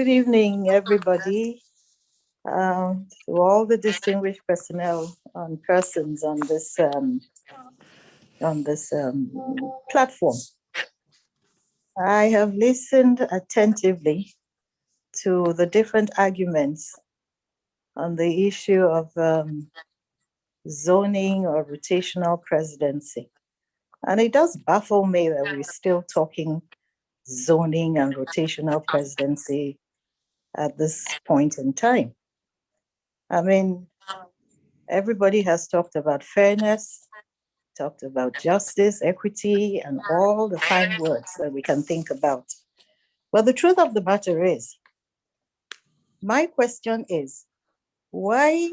Good evening, everybody. To all the distinguished personnel and persons on this platform. I have listened attentively to the different arguments on the issue of zoning or rotational presidency. And it does baffle me that we're still talking zoning and rotational presidency at this point in time. I mean, everybody has talked about fairness, talked about justice, equity, and all the fine words that we can think about. But the truth of the matter is, my question is, why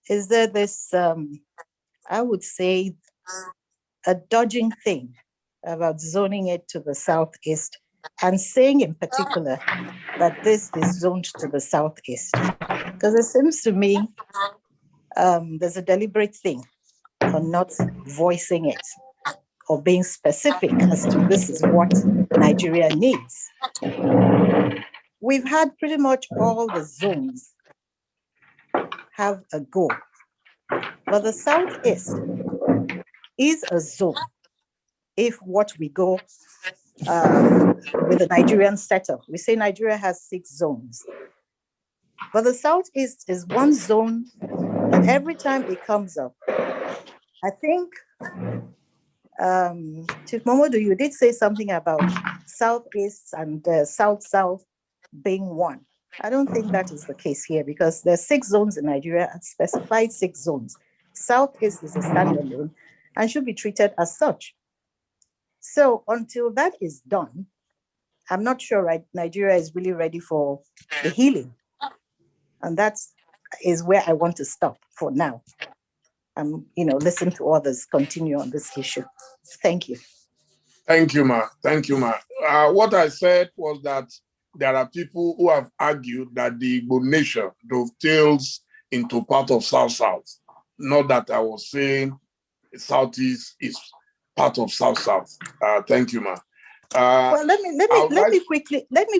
is there this, I would say, a dodging thing about zoning it to the Southeast and saying in particular that this is zoned to the Southeast? Because it seems to me there's a deliberate thing on not voicing it or being specific as to this is what Nigeria needs. We've had pretty much all the zones have a go, but the Southeast is a zone if what we go with the Nigerian setup. We say Nigeria has 6 zones, but the Southeast is one zone, and every time it comes up, I think, Chief Momodu, you did say something about Southeast and South-South being one. I don't think that is the case here because there's 6 zones in Nigeria and specified 6 zones. Southeast is a standalone and should be treated as such. So until that is done, I'm not sure Nigeria is really ready for the healing. And that is where I want to stop for now. Listen to others continue on this issue. Thank you. Thank you, ma. Thank you, ma. What I said was that there are people who have argued that the Igbo nation dovetails into part of South-South. Not that I was saying Southeast is part of South-South. Thank you, ma. Well, let me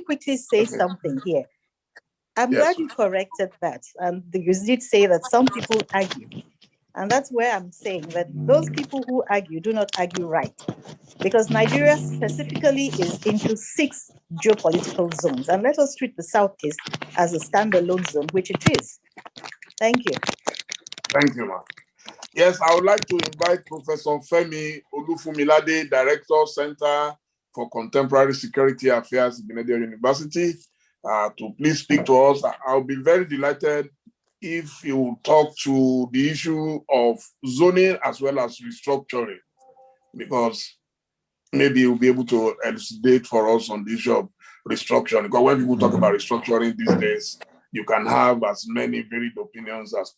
quickly say something here. I'm glad you corrected that, and you did say that some people argue. And that's where I'm saying that those people who argue do not argue right, because Nigeria specifically is into 6 geopolitical zones. And let us treat the Southeast as a standalone zone, which it is. Thank you. Thank you, ma'am. Yes, I would like to invite Professor Femi Olufumilade, Director, Center for Contemporary Security Affairs, Benedio University, to please speak to us. I'll be very delighted if you talk to the issue of zoning as well as restructuring, because maybe you'll be able to elucidate for us on the issue of restructuring. Because when people talk about restructuring these days, you can have as many varied opinions as